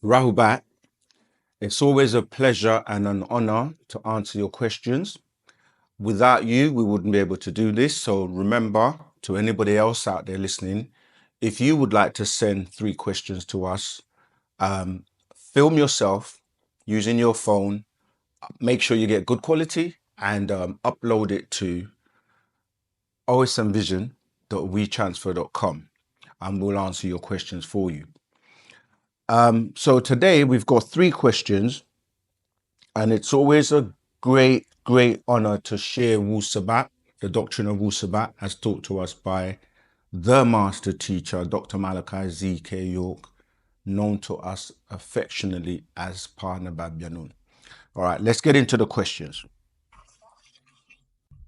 Rahubat, it's always a pleasure and an honor to answer your questions. Without you, we wouldn't be able to do this. So remember, to anybody else out there listening, if you would like to send 3 questions to us, um, film yourself using your phone. Make sure you get good quality and upload it to osmvision.wetransfer.com and we'll answer your questions for you. So today we've got 3 questions. And it's always a great honor to share Wu-Sabat, the doctrine of Wu-Sabat, as taught to us by the master teacher, Dr. Malachi Z.K. York, known to us affectionately as Parnabab Yanun. All right, let's get into the questions.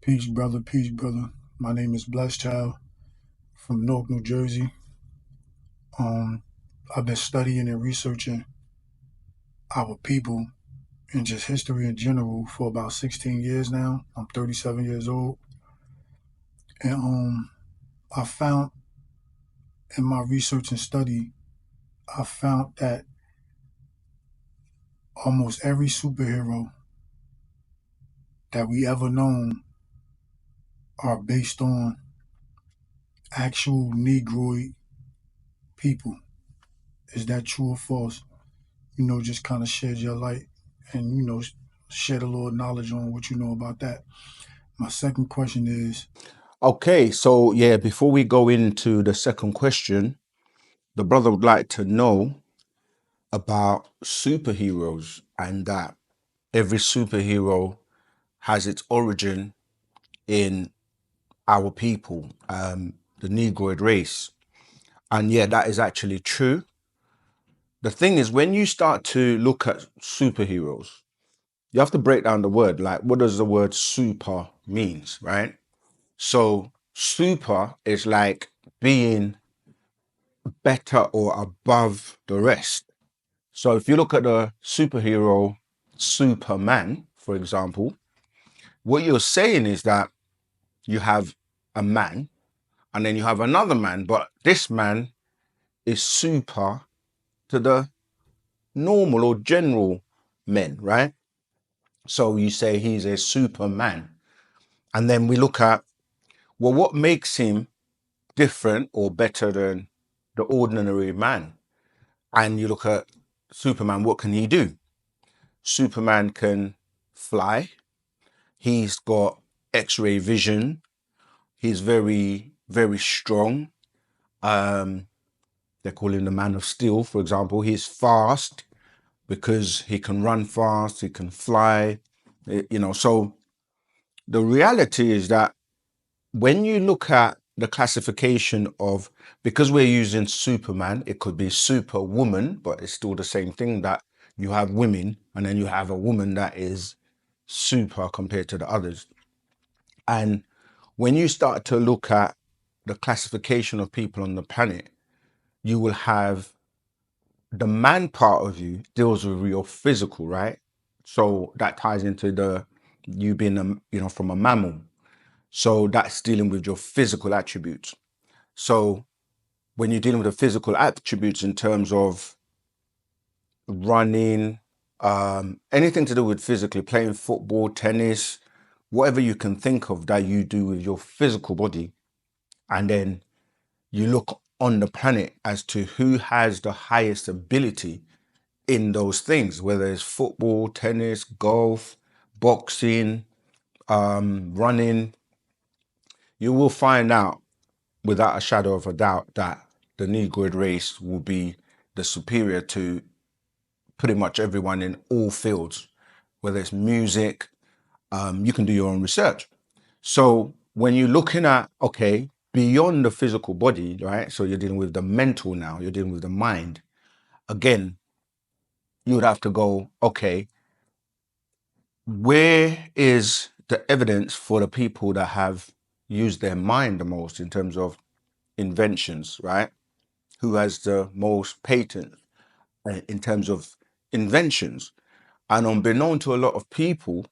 Peace, brother. Peace, brother. My name is Blessed Child from Newark, New Jersey. I've been studying and researching our people and just history in general for about 16 years now. I'm 37 years old. And I found in my research and study, I found that almost every superhero that we ever known are based on actual Negroid people. Is that true or false? Just kind of shed your light and, shed a little knowledge on what you know about that. My second question is, Okay, so yeah, before we go into the second question, the brother would like to know about superheroes and that every superhero has its origin in our people, the Negroid race. And yeah, that is actually true. The thing is, when you start to look at superheroes, you have to break down the word. Like, what does the word super means, right? So super is like being better or above the rest. So if you look at the superhero Superman, for example, what you're saying is that you have a man and then you have another man, but this man is super to the normal or general men, right? So you say he's a superman. And then we look at, well, what makes him different or better than the ordinary man? And you look at Superman, what can he do? Superman can fly. He's got X-ray vision. He's very strong. They call him the Man of Steel, for example. He's fast because he can run fast, he can fly, So the reality is that when you look at the classification of, because we're using Superman, it could be Superwoman, but it's still the same thing, that you have women and then you have a woman that is super compared to the others. And when you start to look at the classification of people on the planet, you will have the man part of you deals with your physical, right? So that ties into the you being from a mammal. So that's dealing with your physical attributes. So when you're dealing with the physical attributes in terms of running, anything to do with physically playing football, tennis, whatever you can think of that you do with your physical body, and then you look on the planet as to who has the highest ability in those things, whether it's football, tennis, golf, boxing, running, you will find out without a shadow of a doubt that the Negroid race will be the superior to pretty much everyone in all fields, whether it's music, you can do your own research. So when you're looking at, okay, beyond the physical body, right? So you're dealing with the mental now, you're dealing with the mind. Again, you would have to go, okay, where is the evidence for the people that have used their mind the most in terms of inventions, right? Who has the most patents in terms of inventions? And unbeknown to a lot of people,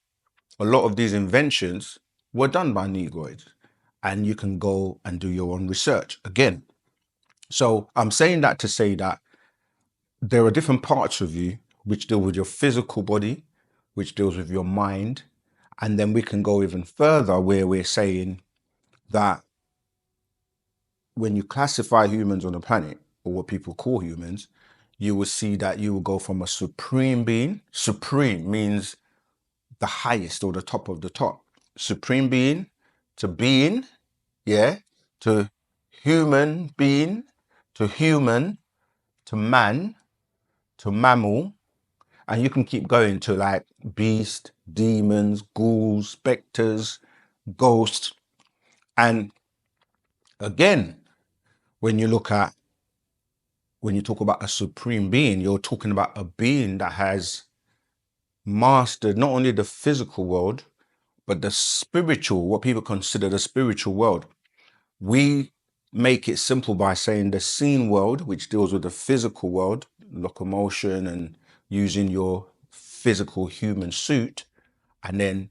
a lot of these inventions were done by Negroids. And you can go and do your own research again. So I'm saying that to say that there are different parts of you which deal with your physical body, which deals with your mind. And then we can go even further where we're saying that when you classify humans on the planet, or what people call humans, you will see that you will go from a supreme being. Supreme means the highest or the top of the top. Supreme being, yeah, to human being, to human, to man, to mammal, and you can keep going to like beast, demons, ghouls, specters, ghosts. And again, when you look at, when you talk about a supreme being, you're talking about a being that has mastered not only the physical world, but the spiritual, what people consider the spiritual world. We make it simple by saying the seen world, which deals with the physical world, locomotion and using your physical human suit. And then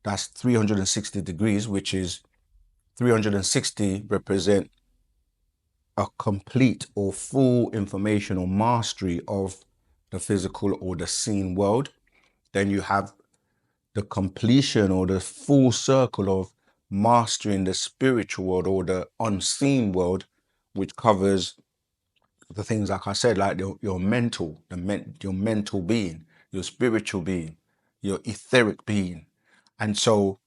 that's 360 degrees, which is 360 represent a complete or full information or mastery of the physical or the seen world. Then you have the completion or the full circle of mastering the spiritual world or the unseen world, which covers the things like I said, like your mental, your mental being, your spiritual being, your etheric being. And so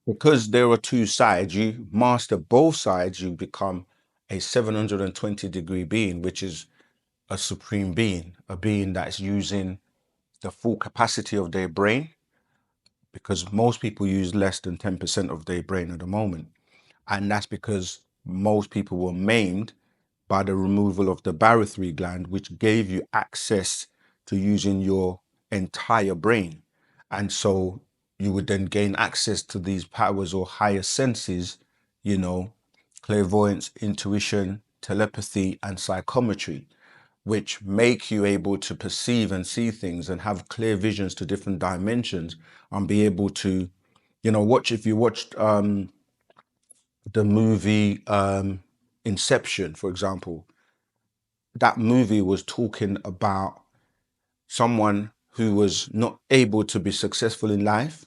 because there are two sides, you master both sides, you become a 720-degree being, which is a supreme being, a being that's using the full capacity of their brain, because most people use less than 10% of their brain at the moment. And that's because most people were maimed by the removal of the barythry gland, which gave you access to using your entire brain. And so you would then gain access to these powers or higher senses, you know, clairvoyance, intuition, telepathy, and psychometry, which make you able to perceive and see things and have clear visions to different dimensions and be able to, you know, watch, if you watched the movie Inception, for example, that movie was talking about someone who was not able to be successful in life,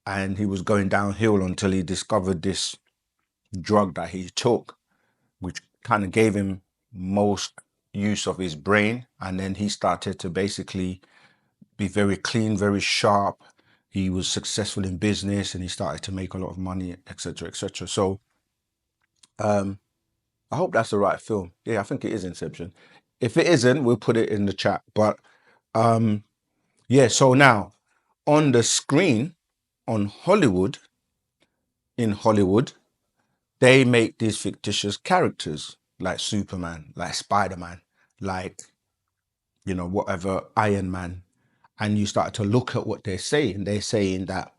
and he was going downhill until he discovered this drug that he took, which kind of gave him most use of his brain. And then he started to basically be very clean, very sharp. He was successful in business and he started to make a lot of money, etc., etc. So I hope that's the right film. Yeah, I think it is Inception. If it isn't, we'll put it in the chat. But yeah, so now on the screen on Hollywood, in Hollywood, they make these fictitious characters like Superman, like Spider-Man, like, you know, whatever, Iron Man. And you start to look at what they're saying. They're saying that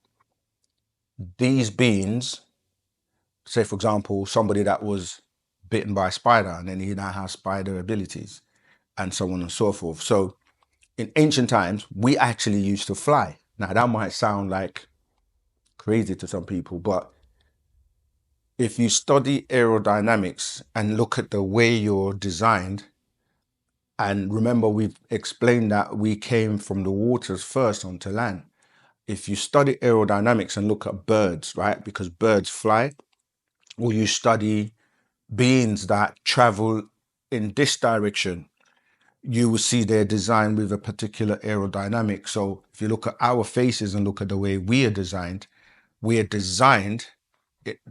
these beings, say, for example, somebody that was bitten by a spider and then he now has spider abilities and so on and so forth. So in ancient times, we actually used to fly. Now, that might sound like crazy to some people, but if you study aerodynamics and look at the way you're designed, and remember, we've explained that we came from the waters first onto land. If you study aerodynamics and look at birds, right, because birds fly, or you study beings that travel in this direction, you will see they're designed with a particular aerodynamic. So if you look at our faces and look at the way we are designed,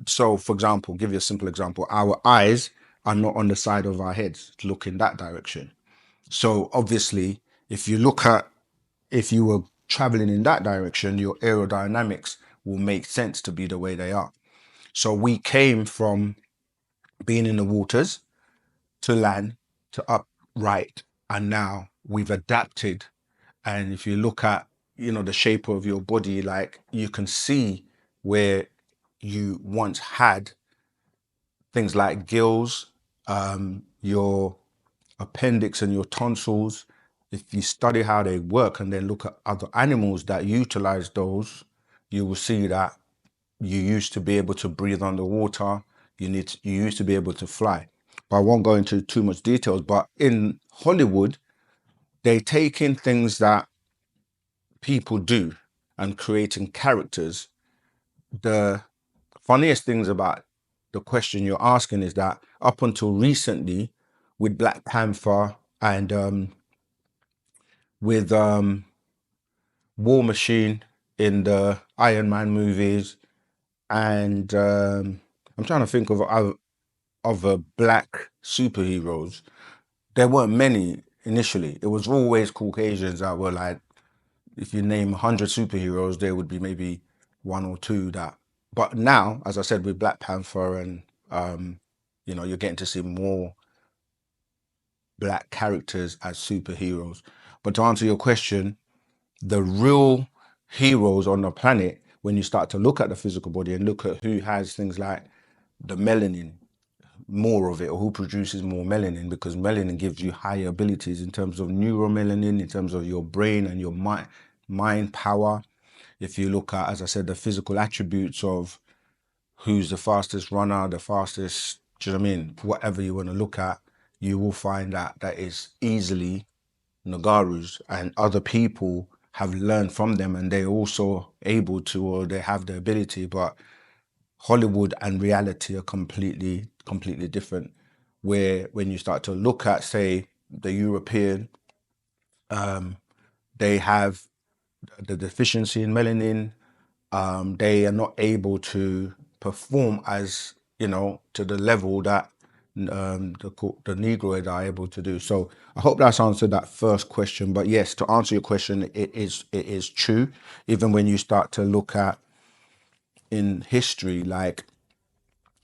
so for example, give you a simple example, our eyes are not on the side of our heads to look in that direction. So obviously, if you were traveling in that direction, your aerodynamics will make sense to be the way they are. So we came from being in the waters to land to upright, and now we've adapted. And if you look at, you know, the shape of your body, like you can see where you once had things like gills, your appendix and your tonsils. If you study how they work and then look at other animals that utilize those, you will see that you used to be able to breathe underwater. You used to be able to fly. But I won't go into too much details. But in Hollywood, they take in things that people do and creating characters. The funniest things about the question you're asking is that up until recently, with Black Panther and with War Machine in the Iron Man movies, and I'm trying to think of other black superheroes. There weren't many initially. It was always Caucasians that were like, if you name 100 superheroes, there would be maybe one or two that. But now, as I said, with Black Panther and you're getting to see more black characters as superheroes. But to answer your question, the real heroes on the planet, when you start to look at the physical body and look at who has things like the melanin, more of it, or who produces more melanin, because melanin gives you higher abilities in terms of neuromelanin, in terms of your brain and your mind power. If you look at, as I said, the physical attributes of who's the fastest runner, the fastest, do you know what I mean? Whatever you want to look at, you will find that is easily Nagaru's, and other people have learned from them and they're also able to, or they have the ability, but Hollywood and reality are completely different. Where when you start to look at, say, the European, they have the deficiency in melanin. They are not able to perform as, to the level that the Negroid are able to do. So I hope that's answered that first question. But yes, to answer your question, it is true. Even when you start to look at in history, like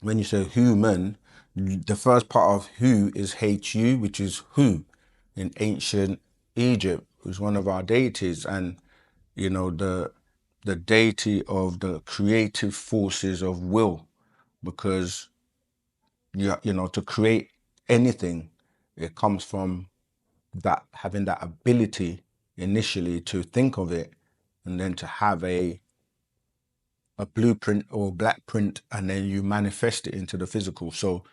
when you say human, the first part of who is HU, which is who in ancient Egypt, who's one of our deities, and the deity of the creative forces of will, because to create anything, it comes from that having that ability initially to think of it, and then to have a blueprint or black print, and then you manifest it into the physical. So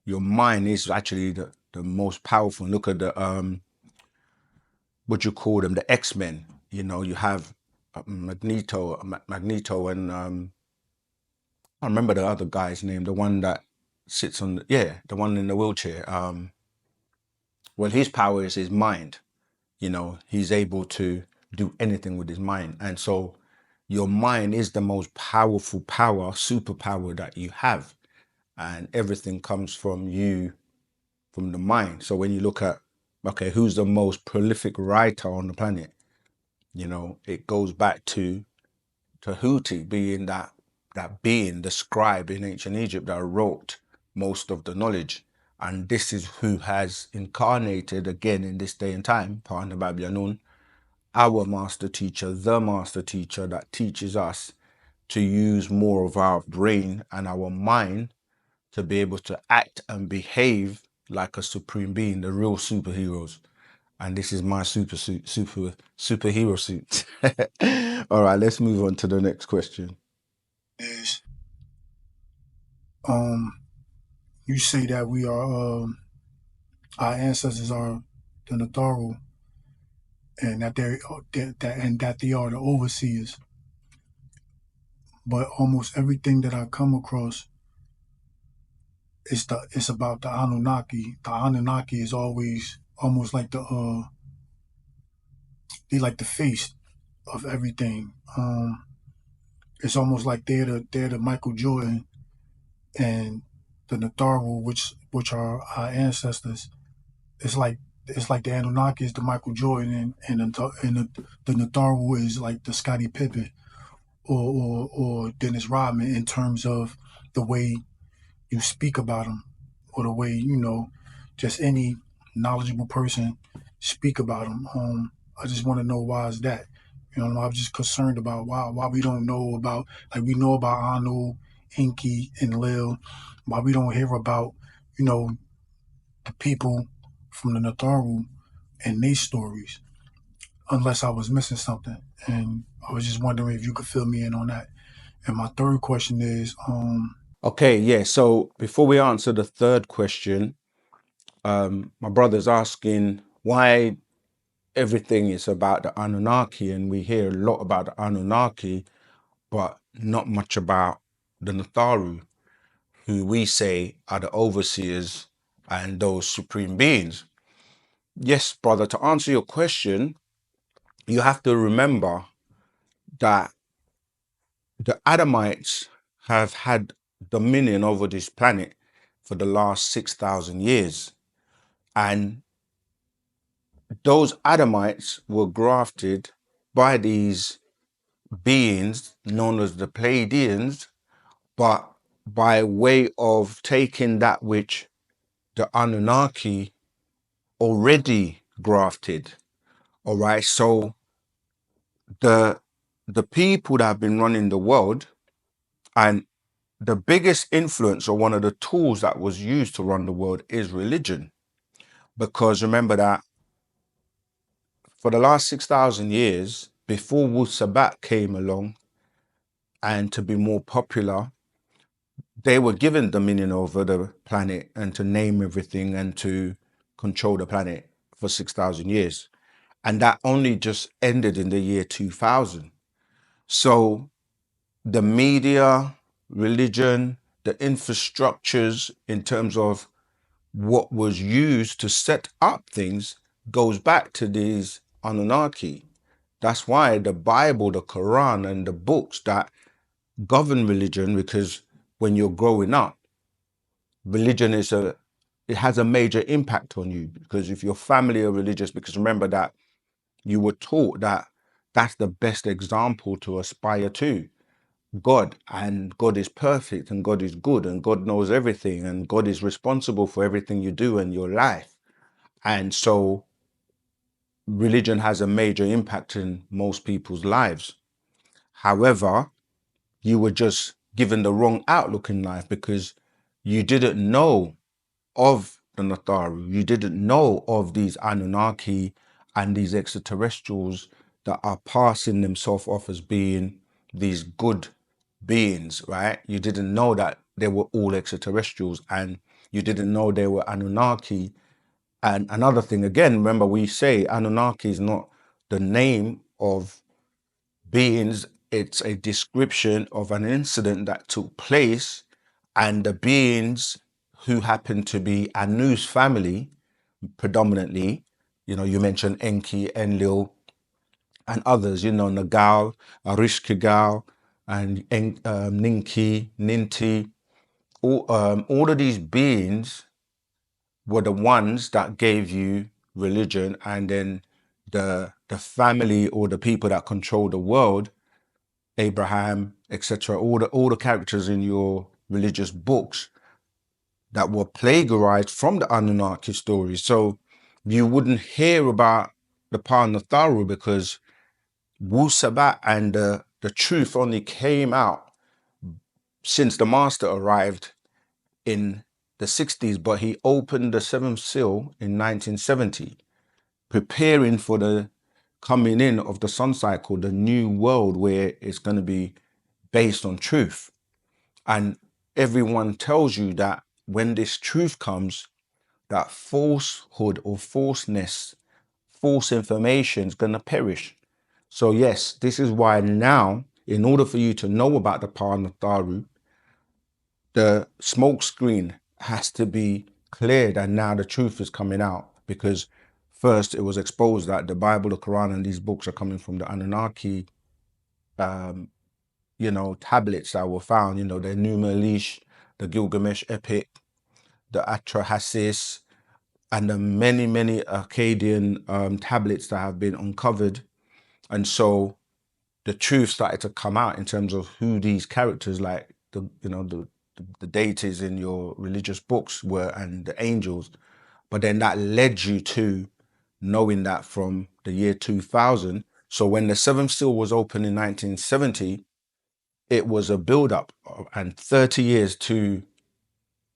your mind is actually the most powerful. Look at the what you call them, the X-Men. You have Magneto, and I remember the other guy's name, the one that sits on the one in the wheelchair. Well, his power is his mind. He's able to do anything with his mind. And so your mind is the most powerful superpower that you have. And everything comes from you, from the mind. So when you look at, okay, who's the most prolific writer on the planet? It goes back to Tahuti being that being, the scribe in ancient Egypt that wrote most of the knowledge. And this is who has incarnated again in this day and time, Pa'ana Babyanun, our the master teacher that teaches us to use more of our brain and our mind to be able to act and behave like a supreme being, the real superheroes. And this is my superhero suit. All right, let's move on to the next question. Is um you say that we are our ancestors are the Nataru, and that they are the overseers. But almost everything that I come across it's about the Anunnaki. The Anunnaki is always almost like they like the face of everything. It's almost like they're the Michael Jordan, and the Natharu, which are our ancestors. It's like it's like the Anunnaki is the Michael Jordan, and the Natharu is like the Scottie Pippen or Dennis Rodman in terms of the way you speak about them, or the way just any knowledgeable person speak about them. I just want to know why is that. I'm just concerned about why we don't know about, like, we know about Anu, Inky, and Lil. Why we don't hear about you know the people from the Natharu and their stories, unless I was missing something. And I was just wondering if you could fill me in on that. And my third question is, Okay, yeah. So before we answer the third question, my brother's asking why. everything is about the Anunnaki, and we hear a lot about the Anunnaki, but not much about the Neteru, who we say are the overseers and those supreme beings. Yes, brother, to answer your question, you have to remember that the Adamites have had dominion over this planet for the last 6,000 years. And those Adamites were grafted by these beings known as the Pleiadians, but by way of taking that which the Anunnaki already grafted. All right. So the people that have been running the world, and the biggest influence, or one of the tools that was used to run the world, is religion. Because remember that for the last 6,000 years, before Wu-Sabat came along and to be more popular, they were given dominion over the planet and to name everything and to control the planet for 6,000 years. And that only just ended in the year 2000. So the media, religion, the infrastructures in terms of what was used to set up things goes back to these Anunnaki. That's why the Bible, the Quran, and the books that govern religion, because when you're growing up, religion it has a major impact on you, because if your family are religious, because remember that you were taught that that's the best example to aspire to. God, and God is perfect, and God is good, and God knows everything, and God is responsible for everything you do in your life. And so religion has a major impact in most people's lives. However, you were just given the wrong outlook in life because you didn't know of the Natharu. You didn't know of these Anunnaki and these extraterrestrials that are passing themselves off as being these good beings, right? You didn't know that they were all extraterrestrials, and you didn't know they were Anunnaki. And another thing, again, remember we say Anunnaki is not the name of beings, it's a description of an incident that took place, and the beings who happen to be Anu's family predominantly, you mentioned Enki, Enlil, and others, Nagal, Arishkigal, and Ninki, Ninti, all of these beings were the ones that gave you religion, and then the family or the people that control the world, Abraham, etc., all the characters in your religious books that were plagiarized from the Anunnaki stories. So you wouldn't hear about the Parnatharu because Wu-Sabat and the truth only came out since the master arrived in the 60s, but he opened the seventh seal in 1970, preparing for the coming in of the sun cycle, the new world where it's going to be based on truth. And everyone tells you that when this truth comes, that falsehood or falseness, false information is going to perish. So yes, this is why now, in order for you to know about the Parnatharu, the smoke screen has to be cleared, and now the truth is coming out, because first it was exposed that the Bible, the Quran, and these books are coming from the Anunnaki, tablets that were found, the Enuma Elish, the Gilgamesh epic, the Atrahasis, and the many, many Akkadian tablets that have been uncovered. And so the truth started to come out in terms of who these characters, like the deities in your religious books were, and the angels. But then that led you to knowing that from the year 2000. So when the seventh seal was opened in 1970, it was a build-up, and 30 years to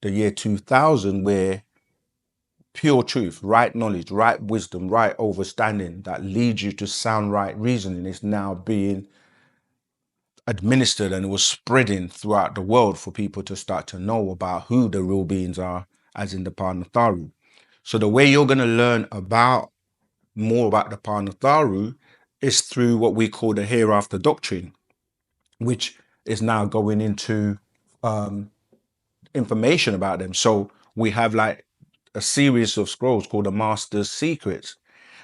the year 2000, where pure truth, right knowledge, right wisdom, right understanding that leads you to sound right reasoning is now being administered, and it was spreading throughout the world for people to start to know about who the real beings are, as in the Parnatharu. So the way you're going to learn about more about the Panatharu is through what we call the hereafter doctrine, which is now going into information about them. So we have like a series of scrolls called the Master's Secrets,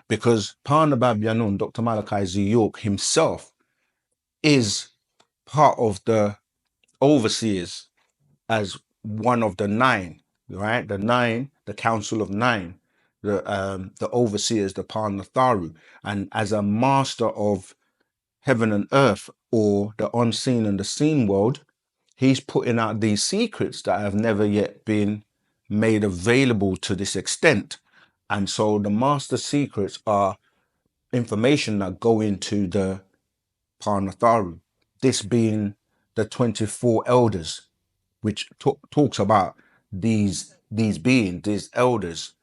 because Parnabab Yanun, Dr. Malachi Z. York himself, is part of the overseers as one of the nine, right? The nine, the Council of Nine, the overseers, the Parnatharu, and as a master of heaven and earth, or the unseen and the seen world, he's putting out these secrets that have never yet been made available to this extent. And so the master secrets are information that go into the Parnatharu, this being the 24 elders, which talks about these beings, these elders.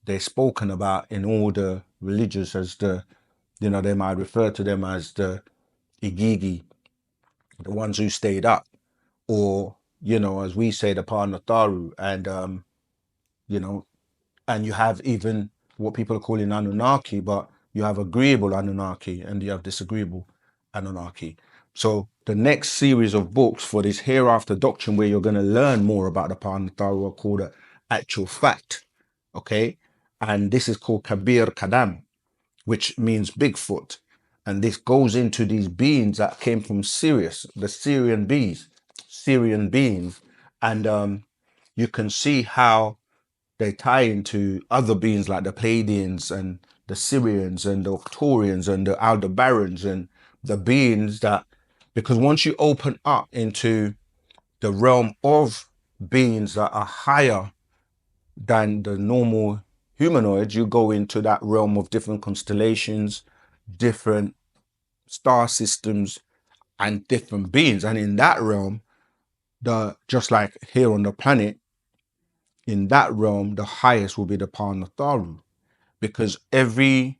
They're spoken about in all the religions as the, they might refer to them as the Igigi, the ones who stayed up, or as we say, the Parnatharu, and you know, and you have even what people are calling Anunnaki, but you have agreeable Anunnaki and you have disagreeable Anunnaki. So the next series of books for this hereafter doctrine, where you're going to learn more about the Parnatharu, are called Actual Fact. Okay, and this is called Kabir Kadam, which means Bigfoot. And this goes into these beings that came from Sirius, the Syrian beings. And you can see how they tie into other beings like the Pleiadians and the Syrians and the Octorians and the Aldebarans and the beings that, because once you open up into the realm of beings that are higher than the normal humanoids, you go into that realm of different constellations, different star systems, and different beings. And in that realm, just like here on the planet, in that realm, the highest will be the Parnatharu, because every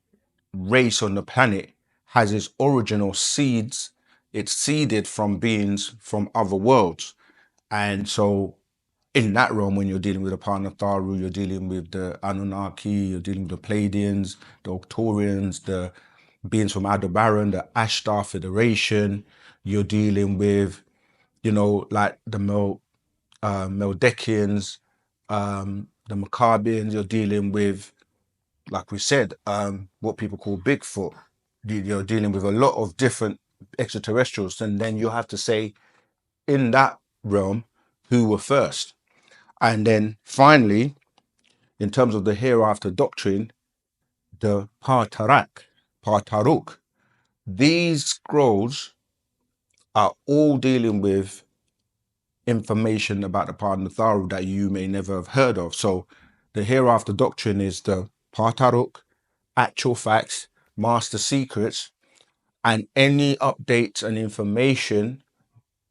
race on the planet has its original seeds. It's seeded from beings from other worlds. And so in that realm, when you're dealing with the Parnatharu, you're dealing with the Anunnaki, you're dealing with the Pleiadians, the Octorians, the beings from Aldebaran, the Ashtar Federation. You're dealing with, like the Meldekians, the Maccabeans. You're dealing with, like we said, what people call Bigfoot. You're dealing with a lot of different extraterrestrials. And then you have to say, in that realm, who were first? And then finally, in terms of the hereafter doctrine, the Partaruk. These scrolls are all dealing with information about the Parnatharu that you may never have heard of. So the hereafter doctrine is the Partaruk, Actual Facts, Master Secrets, and any updates and information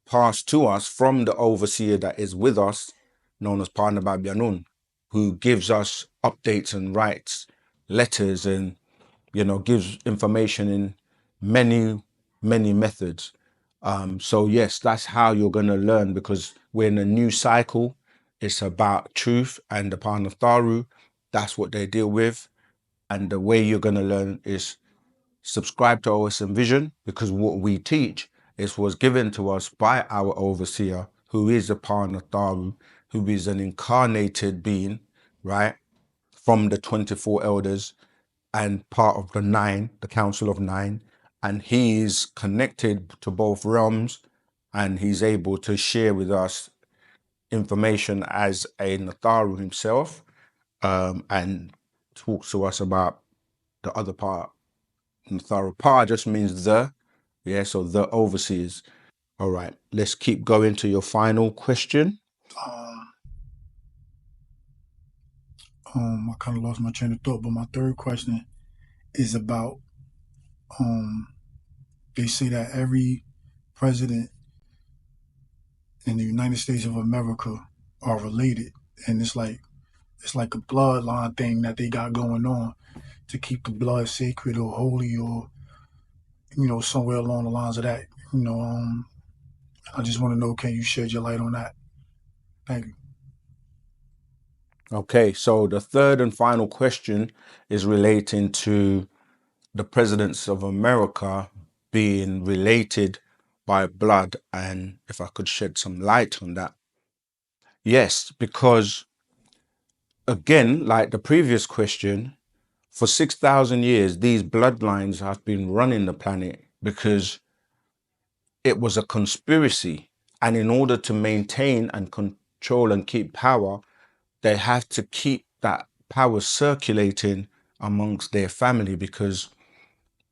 passed to us from the overseer that is with us, known as Parnabab Yanun, who gives us updates and writes letters and, gives information in many, many methods. So yes, that's how you're going to learn, because we're in a new cycle. It's about truth, and the Parnatharu, that's what they deal with. And the way you're going to learn is subscribe to OSM Vision, because what we teach was given to us by our overseer, who is a Parnatharu, who is an incarnated being, right, from the 24 elders and part of the nine, the Council of Nine. And he is connected to both realms, and he's able to share with us information as a Natharu himself, and talks to us about the other part. Natharu Pa just means the, so the overseers. All right, let's keep going to your final question. Um, I kind of lost my train of thought, but my third question is about they say that every president in the United States of America are related, and it's like a bloodline thing that they got going on to keep the blood sacred or holy, or somewhere along the lines of that. I just want to know, can you shed your light on that? Thank you. Okay, so the third and final question is relating to the presidents of America being related by blood, and if I could shed some light on that. Yes, because again, like the previous question, for 6,000 years, these bloodlines have been running the planet because it was a conspiracy. And in order to maintain and control and keep power, they have to keep that power circulating amongst their family because,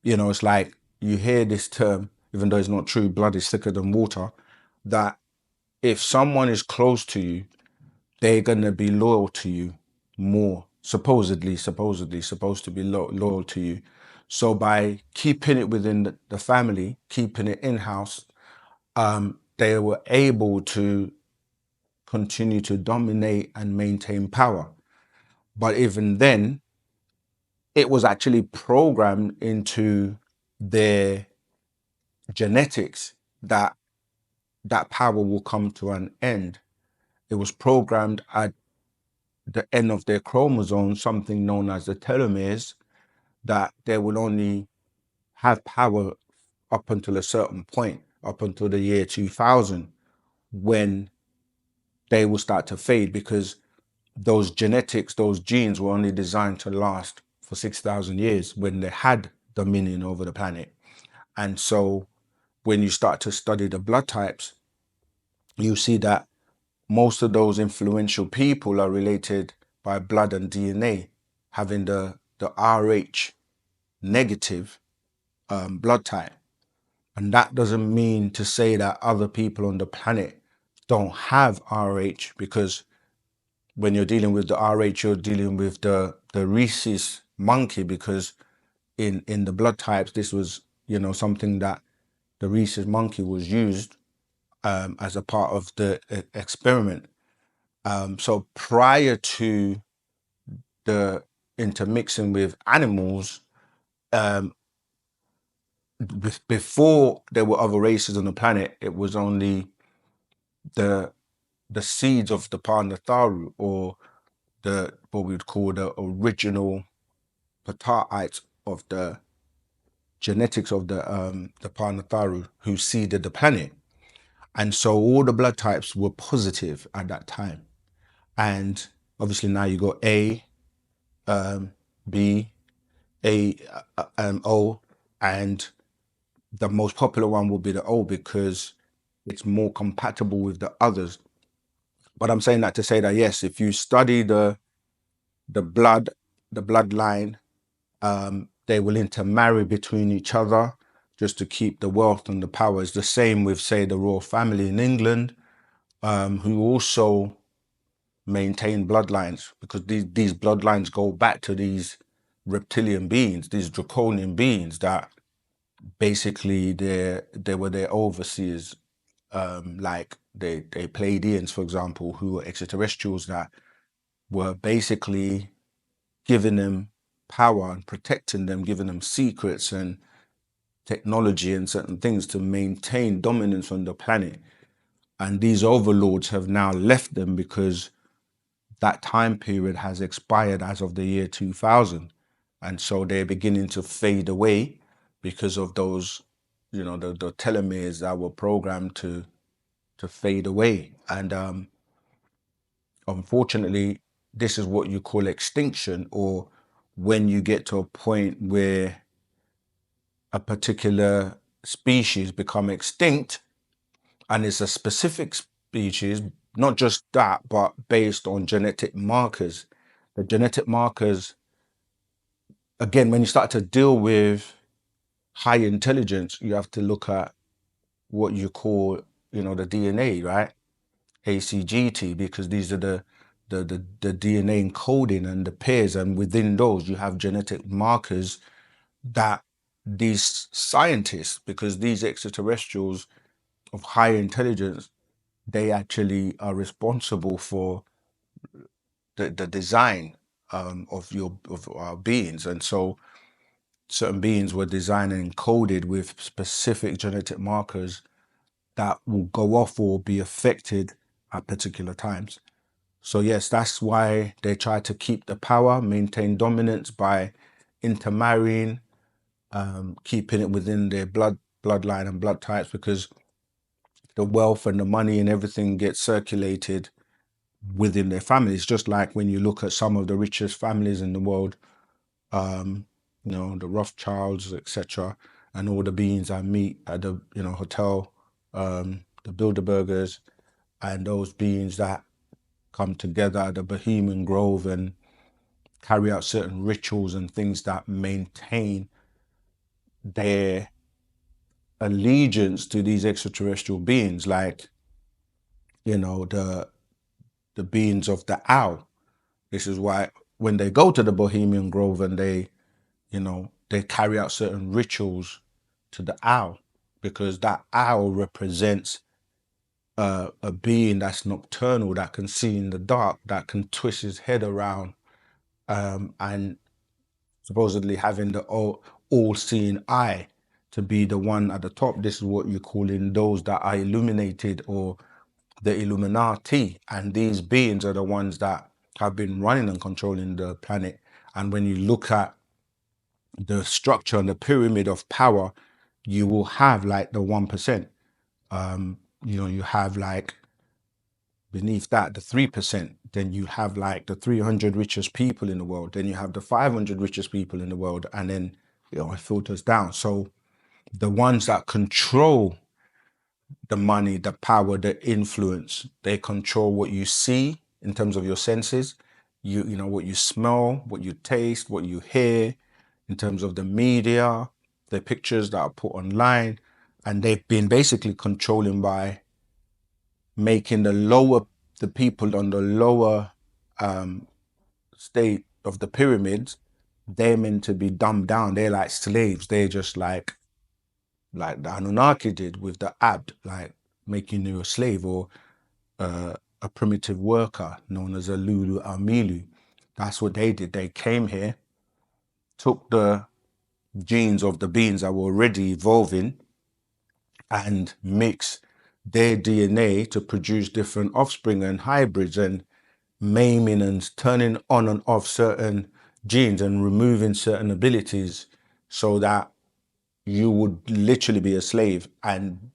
it's like you hear this term, even though it's not true, blood is thicker than water, that if someone is close to you, they're going to be loyal to you more, supposedly supposed to be loyal to you. So by keeping it within the family, keeping it in-house, they were able to continue to dominate and maintain power. But even then, it was actually programmed into their genetics that that power will come to an end. It was programmed at the end of their chromosome, something known as the telomeres, that they will only have power up until a certain point, up until the year 2000, when they will start to fade because those genetics, those genes were only designed to last for 6,000 years when they had dominion over the planet. And so when you start to study the blood types, you see that most of those influential people are related by blood and DNA, having the Rh negative blood type. And that doesn't mean to say that other people on the planet don't have Rh, because when you're dealing with the Rh, you're dealing with the rhesus monkey, because in the blood types, this was, something that the rhesus monkey was used as a part of the experiment. So prior to the intermixing with animals, before there were other races on the planet, it was only the the seeds of the Panatharu, or the what we would call the original Pataites of the genetics of the Panatharu, who seeded the planet. And so all the blood types were positive at that time. And obviously now you got A, B, A, O, and the most popular one will be the O because it's more compatible with the others. But I'm saying that to say that yes, if you study the blood, the bloodline, they will intermarry between each other just to keep the wealth and the power. It's the same with, say, the royal family in England, who also maintain bloodlines, because these bloodlines go back to these reptilian beings, these draconian beings that basically they were their overseers, like they Pleiadians, for example, who were extraterrestrials that were basically giving them power and protecting them, giving them secrets and technology and certain things to maintain dominance on the planet. And these overlords have now left them because that time period has expired as of the year 2000. And so they're beginning to fade away because of those, the telomeres that were programmed to fade away. And unfortunately, this is what you call extinction, or when you get to a point where a particular species become extinct, and it's a specific species, not just that, but based on genetic markers. The genetic markers, again, when you start to deal with high intelligence, you have to look at what you call, the DNA, right? ACGT, because these are the DNA encoding and the pairs, and within those you have genetic markers that these scientists, because these extraterrestrials of high intelligence, they actually are responsible for the design of our beings. And so certain beings were designed and encoded with specific genetic markers that will go off or be affected at particular times. So yes, that's why they try to keep the power, maintain dominance by intermarrying, keeping it within their bloodline and blood types, because the wealth and the money and everything gets circulated within their families. Just like when you look at some of the richest families in the world, the Rothschilds, etc., and all the beings I meet at the hotel, the Bilderbergers, and those beings that come together at the Bohemian Grove and carry out certain rituals and things that maintain their allegiance to these extraterrestrial beings, like the beings of the owl. This is why when they go to the Bohemian Grove and they carry out certain rituals to the owl, because that owl represents a being that's nocturnal, that can see in the dark, that can twist his head around, and supposedly having the all-seeing eye to be the one at the top. This is what you call in those that are illuminated, or the Illuminati. And these beings are the ones that have been running and controlling the planet. And when you look at the structure and the pyramid of power, you will have like the 1%. You have like beneath that the 3%. Then you have like the 300 richest people in the world. Then you have the 500 richest people in the world, and then it filters down. So the ones that control the money, the power, the influence, they control what you see in terms of your senses. What you smell, what you taste, what you hear, in terms of the media, the pictures that are put online. And they've been basically controlling by making the people on the lower state of the pyramids, they're meant to be dumbed down. They're like slaves. They're just like the Anunnaki did with the Abd, like making you a slave, or a primitive worker known as a Lulu Amilu. That's what they did. They came here, took the genes of the beings that were already evolving, and mix their DNA to produce different offspring and hybrids, and maiming and turning on and off certain genes and removing certain abilities, so that you would literally be a slave and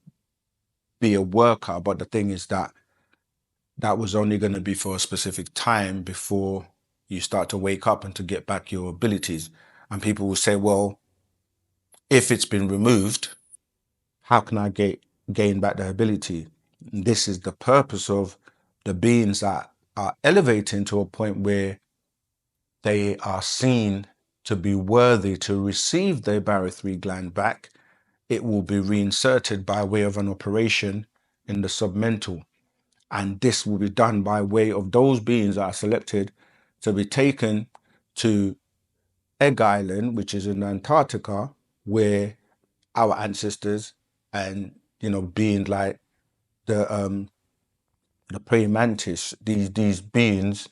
be a worker. But the thing is that was only going to be for a specific time before you start to wake up and to get back your abilities. And people will say, well, if it's been removed, how can I gain back the ability? This is the purpose of the beings that are elevating to a point where they are seen to be worthy to receive their barythry gland back. It will be reinserted by way of an operation in the submental. And this will be done by way of those beings that are selected to be taken to Egg Island, which is in Antarctica, where our ancestors and beings like the praying mantis, these beings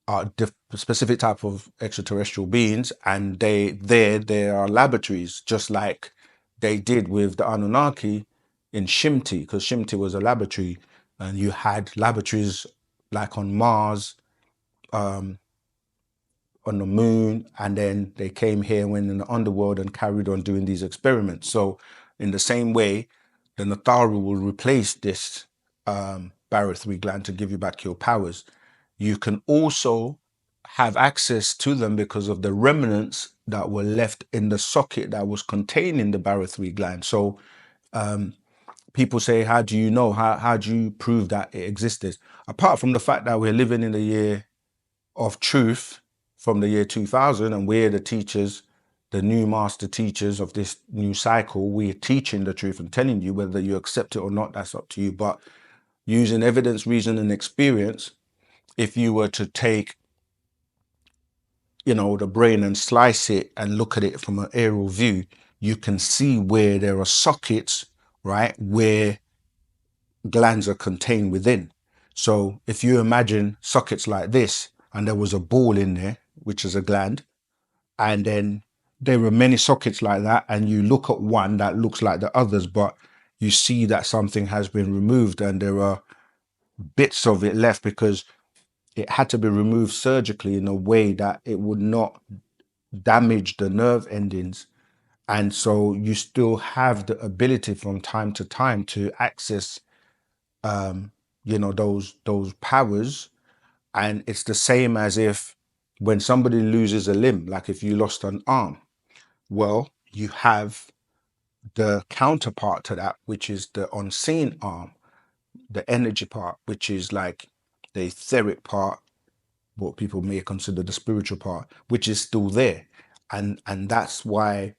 are specific type of extraterrestrial beings, and there are laboratories, just like they did with the Anunnaki in Shimti, because Shimti was a laboratory, and you had laboratories like on Mars, on the moon, and then they came here, went in the underworld, and carried on doing these experiments. So in the same way, the Natharu will replace this barythry gland to give you back your powers. You can also have access to them because of the remnants that were left in the socket that was containing the barythry gland. So people say, how do you know? How do you prove that it existed? Apart from the fact that we're living in the year of truth, from the year 2000, and we're the teachers, the new master teachers of this new cycle. We're teaching the truth and telling you, whether you accept it or not, that's up to you. But using evidence, reason, and experience, if you were to take the brain and slice it and look at it from an aerial view, you can see where there are sockets, right, where glands are contained within. So if you imagine sockets like this, and there was a ball in there, which is a gland, and then there were many sockets like that, and you look at one that looks like the others, but you see that something has been removed and there are bits of it left, because it had to be removed surgically in a way that it would not damage the nerve endings. And so you still have the ability from time to time to access, those powers. And it's the same as if when somebody loses a limb, like if you lost an arm, well, you have the counterpart to that, which is the unseen arm, the energy part, which is like the etheric part, what people may consider the spiritual part, which is still there. And that's why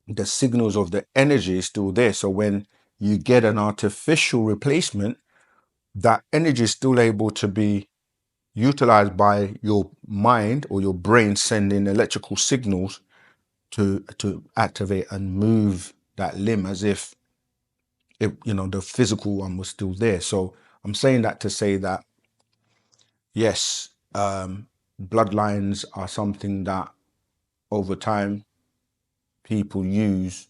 the signals of the energy is still there. So when you get an artificial replacement, that energy is still able to be utilized by your mind or your brain sending electrical signals to activate and move that limb as if the physical one was still there. So I'm saying that to say that yes, bloodlines are something that over time people use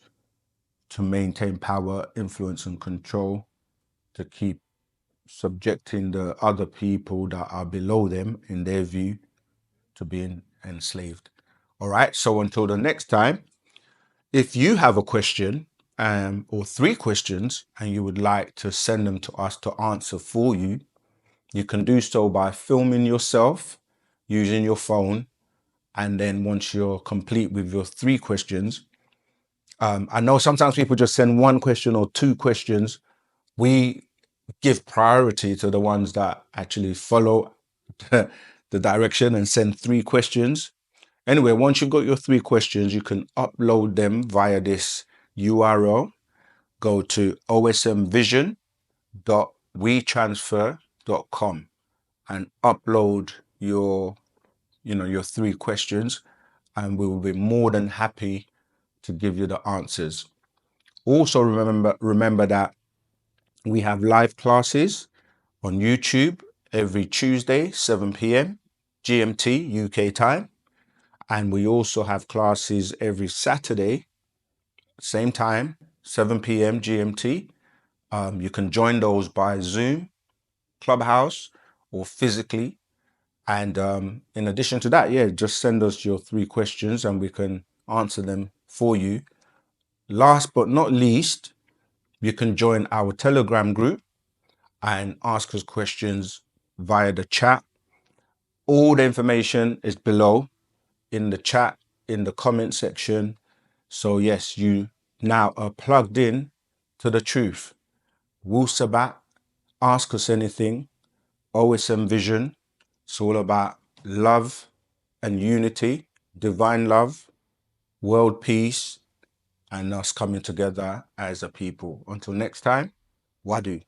to maintain power, influence, and control, to keep subjecting the other people that are below them, in their view, to being enslaved. All right. So until the next time, if you have a question or 3 questions and you would like to send them to us to answer for you, you can do so by filming yourself using your phone. And then once you're complete with your 3 questions, I know sometimes people just send 1 question or 2 questions. We give priority to the ones that actually follow the direction and send 3 questions. Anyway, once you've got your 3 questions, you can upload them via this URL. Go to osmvision.wetransfer.com and upload your 3 questions, and we will be more than happy to give you the answers. Also, remember that we have live classes on YouTube every Tuesday, 7 p.m. GMT UK time. And we also have classes every Saturday, same time, 7 p.m. GMT. You can join those by Zoom, Clubhouse, or physically. And in addition to that, just send us your 3 questions and we can answer them for you. Last but not least, you can join our Telegram group and ask us questions via the chat. All the information is below in the chat, in the comment section. So yes, you now are plugged in to the truth. Wu-Sabat, ask us anything. OSM Vision, it's all about love and unity, divine love, world peace, and us coming together as a people. Until next time, Wadu.